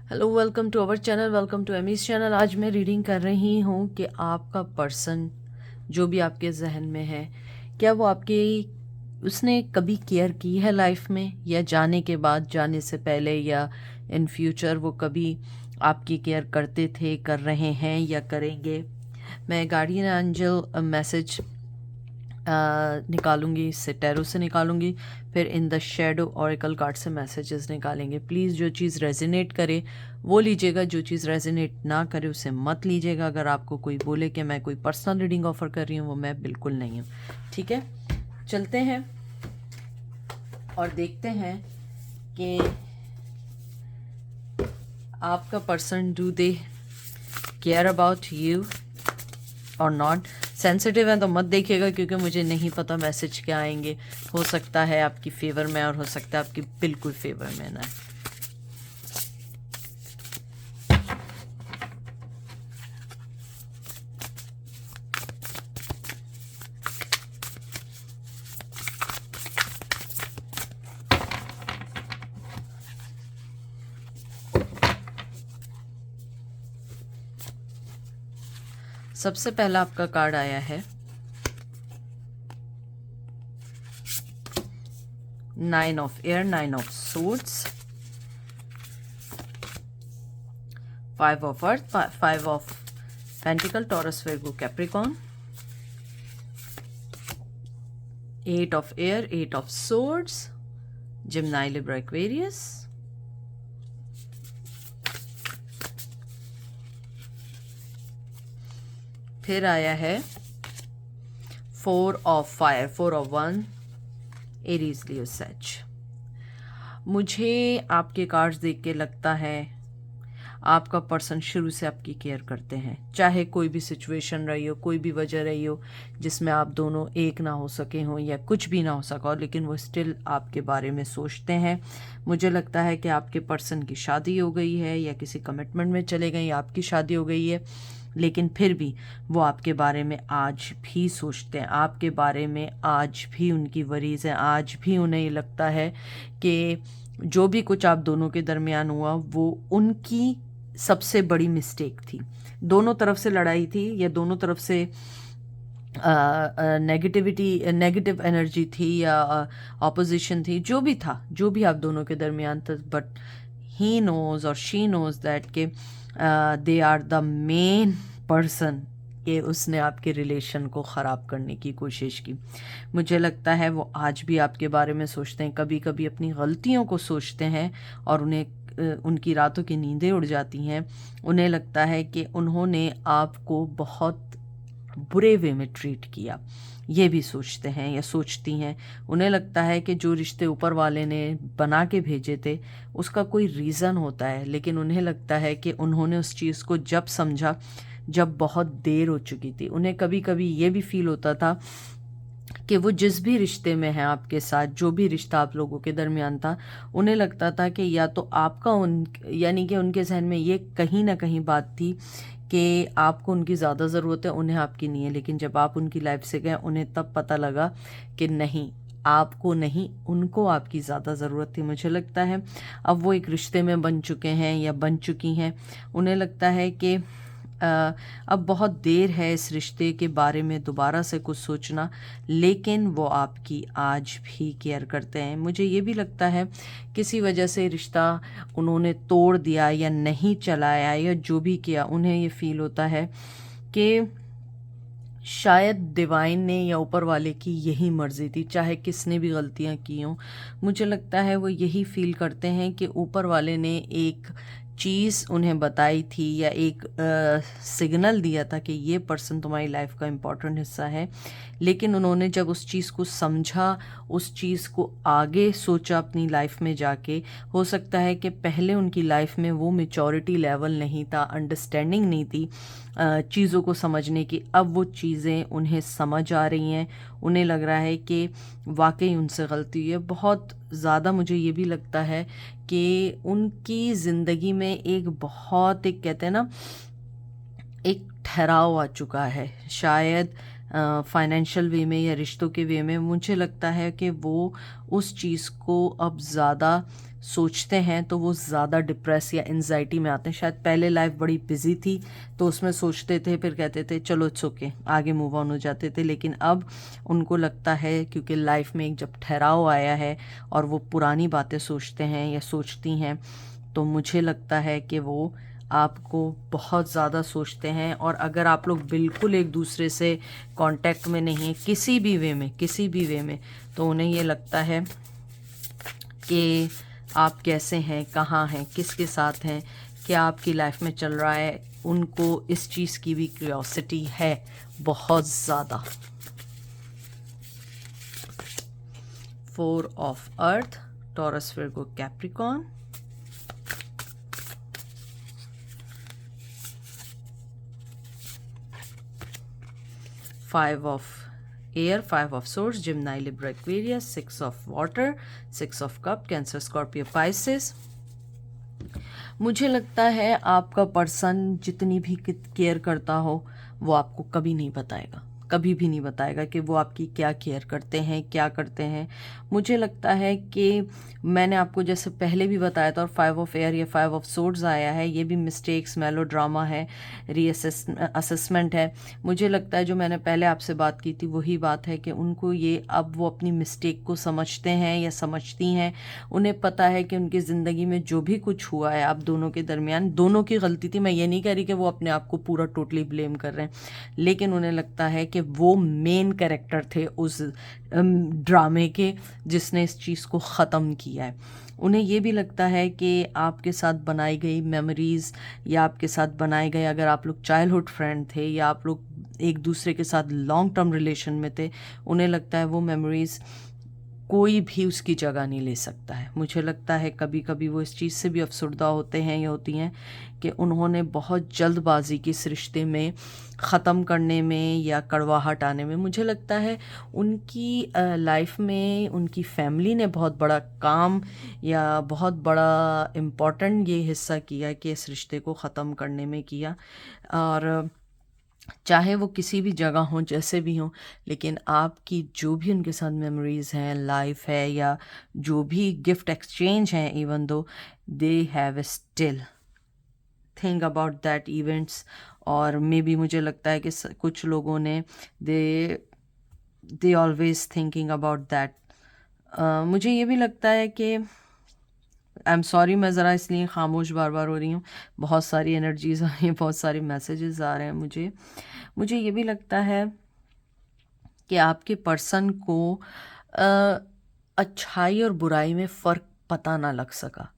Hello, welcome to our channel, welcome to Amy's channel. आज मैं reading कर रही हूँ कि आपका पर्सन जो भी आपके जहन में है, क्या वो आपके उसने कभी केयर की है लाइफ में, या जाने के बाद, जाने से पहले, या इन फ्यूचर वो कभी आपकी केयर करते थे, कर रहे हैं या करेंगे। मैं गार्डियन एंजल मैसेज निकालूंगी, इससे टैरो से निकालूंगी, फिर in the shadow oracle card से मैसेजेस निकालेंगे। प्लीज़ जो चीज़ रेजोनेट करे वो लीजिएगा, जो चीज़ रेजोनेट ना करे उसे मत लीजिएगा। अगर आपको कोई बोले कि मैं कोई पर्सनल रीडिंग ऑफर कर रही हूँ, वो मैं बिल्कुल नहीं हूँ। ठीक है, चलते हैं और देखते हैं कि आपका person, do they care about you और नॉट। सेंसिटिव है तो मत देखिएगा, क्योंकि मुझे नहीं पता मैसेज क्या आएंगे। हो सकता है आपकी फेवर में और हो सकता है आपकी बिल्कुल फेवर में ना। सबसे पहला आपका कार्ड आया है nine of air, nine of swords, five of earth, five of pentacle, Taurus, Virgo, Capricorn, eight of air, eight of swords, Gemini, Libra, Aquarius, फिर आया है four of fire, four of wand, Aries, Leo, such. मुझे आपके cards देख के लगता है आपका पर्सन शुरू से आपकी केयर करते हैं, चाहे कोई भी सिचुएशन रही हो, कोई भी वजह रही हो जिसमें आप दोनों एक ना हो सके हों या कुछ भी ना हो सका हो, लेकिन वो स्टिल आपके बारे में सोचते हैं। मुझे लगता है कि आपके पर्सन की शादी हो गई है या किसी कमिटमेंट में चले गए या आपकी शादी हो गई है, लेकिन फिर भी वो आपके बारे में आज भी सोचते हैं, आपके बारे में आज भी उनकी वरीज़ हैं। आज भी उन्हें लगता है कि जो भी कुछ आप दोनों के दरमियान हुआ वो उनकी सबसे बड़ी मिस्टेक थी। दोनों तरफ से लड़ाई थी या दोनों तरफ से नेगेटिविटी, नेगेटिव एनर्जी थी या ऑपोजिशन थी, जो भी था, जो भी आप दोनों के दरमियान था, बट ही नोज और शी नोज दैट के they are the main person कि उसने आपके रिलेशन को ख़राब करने की कोशिश की। मुझे लगता है वो आज भी आपके बारे में सोचते हैं, कभी कभी अपनी गलतियों को सोचते हैं और उन्हें उनकी रातों की नींदें उड़ जाती हैं। उन्हें लगता है कि उन्होंने आपको बहुत बुरे वे में ट्रीट किया, ये भी सोचते हैं या सोचती हैं। उन्हें लगता है कि जो रिश्ते ऊपर वाले ने बना के भेजे थे उसका कोई रीज़न होता है, लेकिन उन्हें लगता है कि उन्होंने उस चीज़ को जब समझा जब बहुत देर हो चुकी थी। उन्हें कभी कभी ये भी फील होता था कि वो जिस भी रिश्ते में है आपके साथ, जो भी रिश्ता आप लोगों के दरमियान था, उन्हें लगता था कि या तो आपका उन यानी कि उनके जहन में ये कहीं ना कहीं बात थी कि आपको उनकी ज़्यादा ज़रूरत है, उन्हें आपकी नहीं है। लेकिन जब आप उनकी लाइफ से गए उन्हें तब पता लगा कि नहीं, आपको नहीं, उनको आपकी ज़्यादा ज़रूरत थी। मुझे लगता है अब वो एक रिश्ते में बन चुके हैं या बन चुकी हैं। उन्हें लगता है कि अब बहुत देर है इस रिश्ते के बारे में दोबारा से कुछ सोचना, लेकिन वो आपकी आज भी केयर करते हैं। मुझे ये भी लगता है किसी वजह से रिश्ता उन्होंने तोड़ दिया या नहीं चलाया या जो भी किया, उन्हें ये फील होता है कि शायद डिवाइन ने या ऊपर वाले की यही मर्ज़ी थी, चाहे किसने भी गलतियां की हों। मुझे लगता है वो यही फील करते हैं कि ऊपर वाले ने एक चीज़ उन्हें बताई थी या एक सिग्नल दिया था कि ये पर्सन तुम्हारी लाइफ का इम्पॉर्टेंट हिस्सा है, लेकिन उन्होंने जब उस चीज़ को समझा, उस चीज़ को आगे सोचा अपनी लाइफ में जाके, हो सकता है कि पहले उनकी लाइफ में वो मेचोरिटी लेवल नहीं था, अंडरस्टैंडिंग नहीं थी चीज़ों को समझने की। अब वो चीज़ें उन्हें समझ आ रही हैं, उन्हें लग रहा है कि वाकई उनसे गलती हुई है। बहुत ज़्यादा मुझे ये भी लगता है कि उनकी ज़िंदगी में एक बहुत, एक कहते हैं ना, एक ठहराव आ चुका है, शायद फाइनेंशियल वे में या रिश्तों के वे में। मुझे लगता है कि वो उस चीज़ को अब ज़्यादा सोचते हैं तो वो ज़्यादा डिप्रेस या एंजाइटी में आते हैं। शायद पहले लाइफ बड़ी बिजी थी तो उसमें सोचते थे, फिर कहते थे चलो इट्स ओके, आगे मूव ऑन हो जाते थे। लेकिन अब उनको लगता है क्योंकि लाइफ में एक जब ठहराव आया है और वो पुरानी बातें सोचते हैं या सोचती हैं, तो मुझे लगता है कि वो आपको बहुत ज़्यादा सोचते हैं। और अगर आप लोग बिल्कुल एक दूसरे से कांटेक्ट में नहीं हैं किसी भी वे में, तो उन्हें ये लगता है कि आप कैसे हैं, कहाँ हैं, किसके साथ हैं, क्या आपकी लाइफ में चल रहा है। उनको इस चीज़ की भी क्यूरियोसिटी है बहुत ज़्यादा। 4 of earth, taurus, Virgo, Capricorn. 5 of air, 5 of swords, Gemini, Libra, Aquarius, 6 of water, 6 of cup, Cancer, Scorpio, Pisces। मुझे लगता है आपका पर्सन जितनी भी केयर करता हो वो आपको कभी नहीं बताएगा, कभी भी नहीं बताएगा कि वो आपकी क्या केयर करते हैं, क्या करते हैं। मुझे लगता है कि मैंने आपको जैसे पहले भी बताया था, और 5 ऑफ एयर या 5 ऑफ सोर्ड्स आया है, ये भी मिस्टेक्स, मेलो ड्रामा है, असेसमेंट है। मुझे लगता है जो मैंने पहले आपसे बात की थी वही बात है कि उनको ये अब वो अपनी मिस्टेक को समझते हैं या समझती हैं। उन्हें पता है कि उनकी ज़िंदगी में जो भी कुछ हुआ है आप दोनों के दरमियान, दोनों की गलती थी। मैं ये नहीं कह रही कि वो अपने आप को पूरा टोटली ब्लेम कर रहे हैं, लेकिन उन्हें लगता है कि वो मेन कैरेक्टर थे उस ड्रामे के जिसने इस चीज़ को ख़त्म किया है। उन्हें ये भी लगता है कि आपके साथ बनाई गई मेमोरीज़ या आपके साथ बनाए गए, अगर आप लोग चाइल्डहुड फ्रेंड थे या आप लोग एक दूसरे के साथ लॉन्ग टर्म रिलेशन में थे, उन्हें लगता है वो मेमोरीज़ कोई भी उसकी जगह नहीं ले सकता है। मुझे लगता है कभी कभी वो इस चीज़ से भी अफसरदा होते हैं या होती हैं कि उन्होंने बहुत जल्दबाजी की इस रिश्ते में ख़त्म करने में या कड़वाहट आने में। मुझे लगता है उनकी लाइफ में उनकी फैमिली ने बहुत बड़ा काम या बहुत बड़ा इम्पोर्टेंट ये हिस्सा किया कि इस रिश्ते को ख़त्म करने में किया। और चाहे वो किसी भी जगह हों, जैसे भी हों, लेकिन आपकी जो भी उनके साथ मेमोरीज़ हैं, लाइफ है, या जो भी गिफ्ट एक्सचेंज हैं, even though they have still think about that events. और मे बी मुझे लगता है कि कुछ लोगों ने they always thinking about that. मुझे ये भी लगता है कि आई एम सॉरी, मैं ज़रा इसलिए खामोश बार बार हो रही हूँ, बहुत सारी एनर्जीज़ आ रही हैं, बहुत सारे मैसेजेस आ रहे हैं मुझे ये भी लगता है कि आपके पर्सन को अच्छाई और बुराई में फ़र्क पता ना लग सका।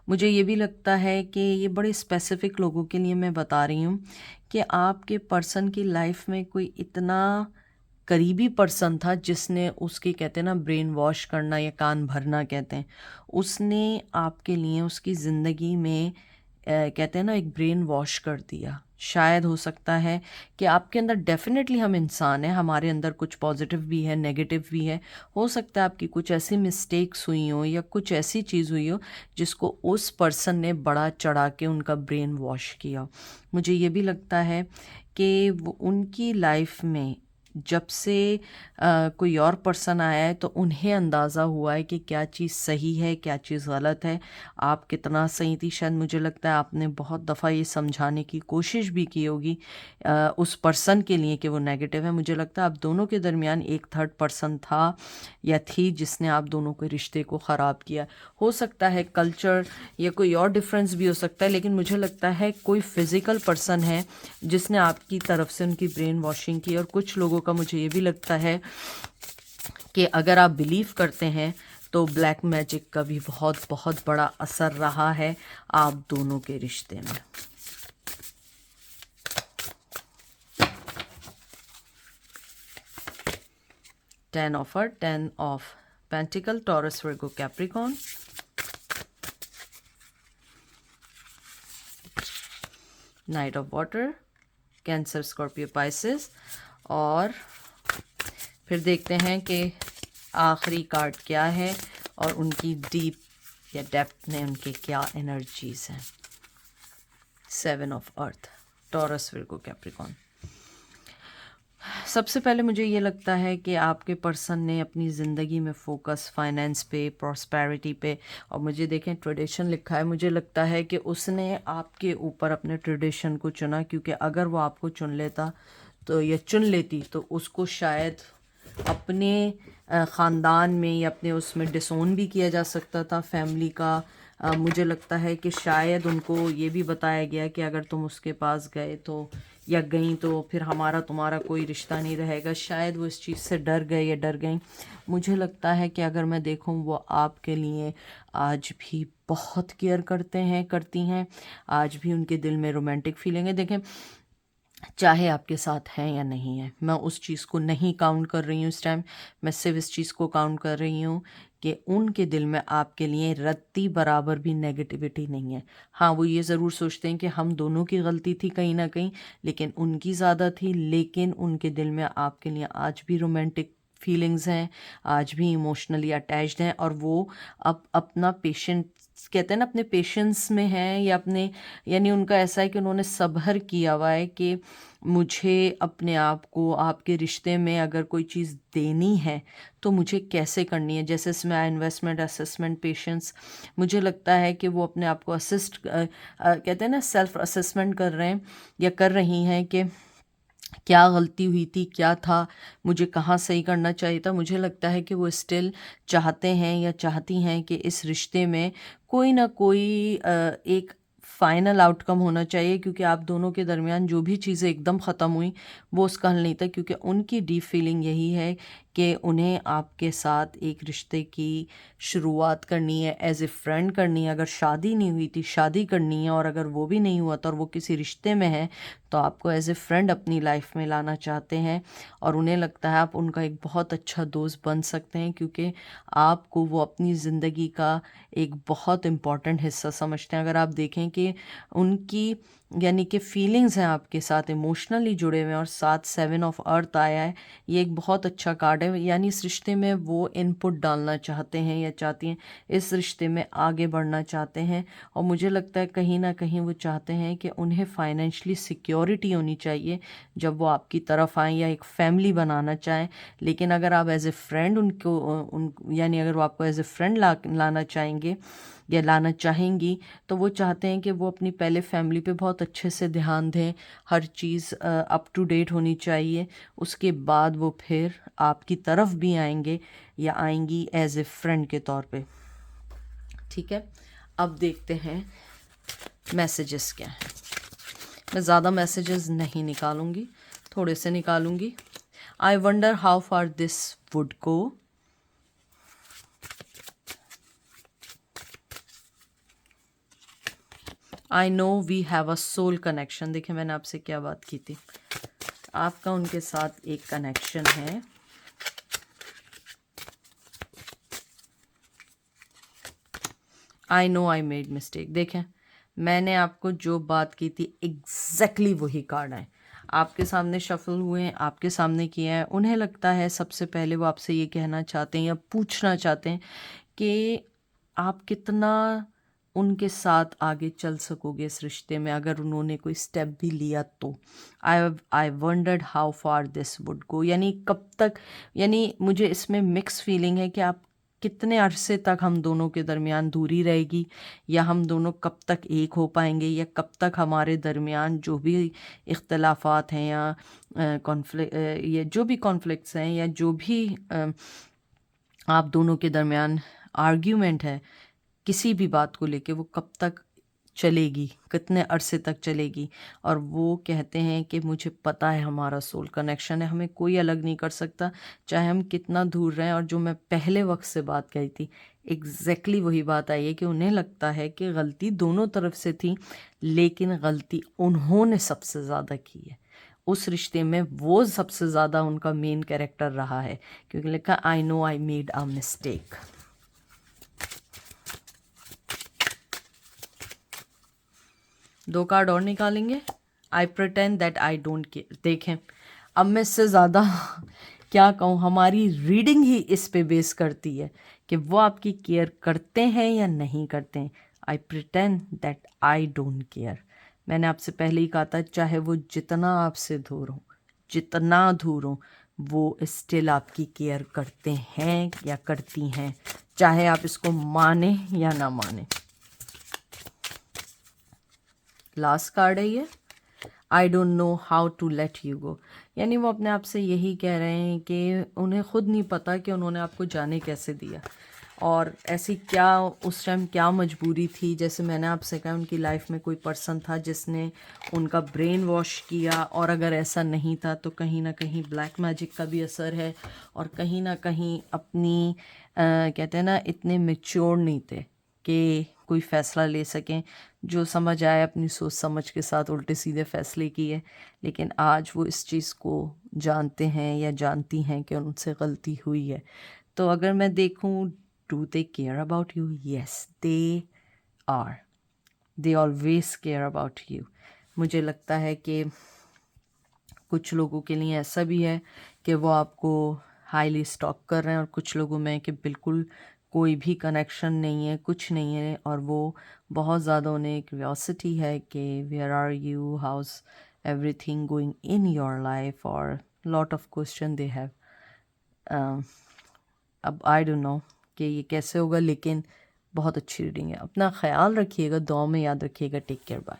मुझे ये भी लगता है कि ये बड़े स्पेसिफ़िक लोगों के लिए मैं बता रही हूँ कि आपके पर्सन की लाइफ में कोई इतना करीबी पर्सन था जिसने उसके, कहते हैं ना, ब्रेन वॉश करना या कान भरना कहते हैं, उसने आपके लिए उसकी ज़िंदगी में कहते हैं ना एक ब्रेन वॉश कर दिया। शायद हो सकता है कि आपके अंदर, डेफिनेटली हम इंसान हैं, हमारे अंदर कुछ पॉजिटिव भी है, नेगेटिव भी है। हो सकता है आपकी कुछ ऐसी मिस्टेक्स हुई हो या कुछ ऐसी चीज़ हुई हो जिसको उस पर्सन ने बड़ा चढ़ा के उनका ब्रेन वॉश किया। मुझे ये भी लगता है कि वो उनकी लाइफ में जब से कोई और पर्सन आया है तो उन्हें अंदाज़ा हुआ है कि क्या चीज़ सही है, क्या चीज़ गलत है, आप कितना सही थी। शायद मुझे लगता है आपने बहुत दफ़ा ये समझाने की कोशिश भी की होगी उस पर्सन के लिए कि वो नेगेटिव है। मुझे लगता है आप दोनों के दरमियान एक थर्ड पर्सन था या थी जिसने आप दोनों के रिश्ते को ख़राब किया। हो सकता है कल्चर या कोई और डिफरेंस भी हो सकता है, लेकिन मुझे लगता है कोई फिज़िकल पर्सन है जिसने आपकी तरफ से उनकी ब्रेन वॉशिंग की। और कुछ लोगों का मुझे ये भी लगता है कि अगर आप बिलीव करते हैं तो ब्लैक मैजिक का भी बहुत बहुत बड़ा असर रहा है आप दोनों के रिश्ते में। Ten of pentacle, Taurus, Virgo, Capricorn. Night of water, cancer, Scorpio, Pisces. और फिर देखते हैं कि आखिरी कार्ड क्या है और उनकी डीप या डेप्थ में उनके क्या एनर्जीज हैं। 7 of earth, taurus, Virgo, Capricorn. सबसे पहले मुझे ये लगता है कि आपके पर्सन ने अपनी ज़िंदगी में फोकस फाइनेंस पे, प्रॉस्पेरिटी पे, और मुझे देखें ट्रेडिशन लिखा है, मुझे लगता है कि उसने आपके ऊपर अपने ट्रेडिशन को चुना, क्योंकि अगर वो आपको चुन लेता तो या चुन लेती तो उसको शायद अपने ख़ानदान में या अपने उसमें डिसोन भी किया जा सकता था फैमिली का। मुझे लगता है कि शायद उनको ये भी बताया गया कि अगर तुम उसके पास गए तो या गई तो फिर हमारा तुम्हारा कोई रिश्ता नहीं रहेगा। शायद वो इस चीज़ से डर गए या डर गई। मुझे लगता है कि अगर मैं देखूं वो आपके लिए आज भी बहुत केयर करते हैं, करती हैं। आज भी उनके दिल में रोमांटिक फीलिंग है। देखें, चाहे आपके साथ हैं या नहीं है, मैं उस चीज़ को नहीं काउंट कर रही हूँ इस टाइम। मैं सिर्फ इस चीज़ को काउंट कर रही हूँ कि उनके दिल में आपके लिए रत्ती बराबर भी नेगेटिविटी नहीं है। हाँ, वो ये ज़रूर सोचते हैं कि हम दोनों की गलती थी कहीं ना कहीं, लेकिन उनकी ज़्यादा थी। लेकिन उनके दिल में आपके लिए आज भी रोमांटिक फीलिंग्स हैं, आज भी इमोशनली अटैच्ड हैं, और वो अब अपना पेशेंस, कहते हैं ना, अपने पेशेंस में है, या अपने, यानी उनका ऐसा है कि उन्होंने सब्र किया हुआ है कि मुझे अपने आप को आपके रिश्ते में अगर कोई चीज़ देनी है तो मुझे कैसे करनी है। जैसे इसमें इन्वेस्टमेंट, असेसमेंट, पेशेंस, मुझे लगता है कि वो अपने आप को कहते हैं ना, सेल्फ असेसमेंट कर रहे हैं या कर रही हैं कि क्या गलती हुई थी, क्या था, मुझे कहाँ सही करना चाहिए था। मुझे लगता है कि वो स्टिल चाहते हैं या चाहती हैं कि इस रिश्ते में कोई ना कोई एक फाइनल आउटकम होना चाहिए, क्योंकि आप दोनों के दरमियान जो भी चीज़ें एकदम ख़त्म हुई वो उसका हल नहीं था। क्योंकि उनकी डीप फीलिंग यही है कि उन्हें आपके साथ एक रिश्ते की शुरुआत करनी है, एज ए फ्रेंड करनी है। अगर शादी नहीं हुई थी, शादी करनी है, और अगर वो भी नहीं हुआ था और वो किसी रिश्ते में है तो आपको एज ए फ्रेंड अपनी लाइफ में लाना चाहते हैं। और उन्हें लगता है आप उनका एक बहुत अच्छा दोस्त बन सकते हैं, क्योंकि आपको वो अपनी ज़िंदगी का एक बहुत इम्पॉर्टेंट हिस्सा समझते हैं। अगर आप देखें कि उनकी, यानी कि फीलिंग्स हैं आपके साथ, इमोशनली जुड़े हुए हैं, और साथ 7 ऑफ अर्थ आया है, ये एक बहुत अच्छा कार्ड है। यानी इस रिश्ते में वो इनपुट डालना चाहते हैं या चाहती हैं, इस रिश्ते में आगे बढ़ना चाहते हैं। और मुझे लगता है कहीं ना कहीं वो चाहते हैं कि उन्हें फाइनेंशियली सिक्योरिटी होनी चाहिए जब वो आपकी तरफ आएँ या एक फैमिली बनाना चाहें। लेकिन अगर आप एज ए फ्रेंड उनको यानी अगर वो आपको एज ए फ्रेंड लाना चाहेंगे या लाना चाहेंगी, तो वो चाहते हैं कि वो अपनी पहले फैमिली पे बहुत अच्छे से ध्यान दें, हर चीज़ अप टू डेट होनी चाहिए। उसके बाद वो फिर आपकी तरफ भी आएंगे या आएंगी एज ए फ्रेंड के तौर पे। ठीक है, अब देखते हैं मैसेजेस क्या हैं। मैं ज़्यादा मैसेजेस नहीं निकालूंगी, थोड़े से निकालूंगी। I wonder how far this would go. I know we have a soul connection. देखिए मैंने आपसे क्या बात की थी, आपका उनके साथ एक कनेक्शन है। I know I made mistake. देखें, मैंने आपको जो बात की थी एग्जैक्टली वही कार्ड है आपके सामने शफल हुए हैं, आपके सामने किए हैं। उन्हें लगता है सबसे पहले वो आपसे ये कहना चाहते हैं या पूछना चाहते हैं कि आप कितना उनके साथ आगे चल सकोगे इस रिश्ते में, अगर उन्होंने कोई स्टेप भी लिया तो। आई wandered how far this would गो, यानी कब तक, यानी मुझे इसमें मिक्स फीलिंग है कि आप कितने अरसे तक हम दोनों के दरमियान दूरी रहेगी, या हम दोनों कब तक एक हो पाएंगे, या कब तक हमारे दरमियान जो भी इख्तलाफात हैं या कॉन्फ्लिक्ट, ये जो भी कॉन्फ्लिक्ट्स हैं या जो भी आप दोनों के दरमियान आर्ग्यूमेंट है किसी भी बात को लेके, वो कब तक चलेगी, कितने अरसे तक चलेगी। और वो कहते हैं कि मुझे पता है हमारा सोल कनेक्शन है, हमें कोई अलग नहीं कर सकता चाहे हम कितना दूर रहें। और जो मैं पहले वक्त से बात कही थी एग्जैक्टली वही बात आई है कि उन्हें लगता है कि गलती दोनों तरफ से थी, लेकिन गलती उन्होंने सबसे ज़्यादा की है उस रिश्ते में। वो सबसे ज़्यादा उनका मेन कैरेक्टर रहा है, क्योंकि लिखा I know I made a mistake. दो कार्ड और निकालेंगे। आई pretend that I don't care. देखें, अब मैं इससे ज़्यादा क्या कहूँ, हमारी रीडिंग ही इस पे बेस करती है कि वो आपकी केयर करते हैं या नहीं करते हैं। आई pretend that I don't care. मैंने आपसे पहले ही कहा था, चाहे वो जितना आपसे दूर हो, जितना दूर हो, वो स्टिल आपकी केयर करते हैं या करती हैं, चाहे आप इसको माने या ना माने। लास्ट कार्ड है ये, I don't know how to let you go. यानी वो अपने आप से यही कह रहे हैं कि उन्हें खुद नहीं पता कि उन्होंने आपको जाने कैसे दिया, और ऐसी क्या उस टाइम क्या मजबूरी थी। जैसे मैंने आपसे कहा, उनकी लाइफ में कोई पर्सन था जिसने उनका ब्रेन वॉश किया, और अगर ऐसा नहीं था तो कहीं ना कहीं ब्लैक मैजिक का भी असर है, और कहीं ना कहीं अपनी कहते हैं ना, इतने मेच्योर नहीं थे कि कोई फ़ैसला ले सकें। जो समझ आए अपनी सोच समझ के साथ उल्टे सीधे फ़ैसले किए, लेकिन आज वो इस चीज़ को जानते हैं या जानती हैं कि उनसे गलती हुई है। तो अगर मैं देखूं, do they care about you? Yes, they are, they always care about you. मुझे लगता है कि कुछ लोगों के लिए ऐसा भी है कि वो आपको हाईली स्टॉक कर रहे हैं, और कुछ लोगों में कि बिल्कुल कोई भी कनेक्शन नहीं है, कुछ नहीं है, और वो बहुत ज़्यादा उन्हें क्यूरियोसिटी है कि where are you, how's everything going in your life, और lot of question they have. अब आई डोंट नो कि ये कैसे होगा, लेकिन बहुत अच्छी रीडिंग है। अपना ख्याल रखिएगा, दुआ में याद रखिएगा। Take care, bye.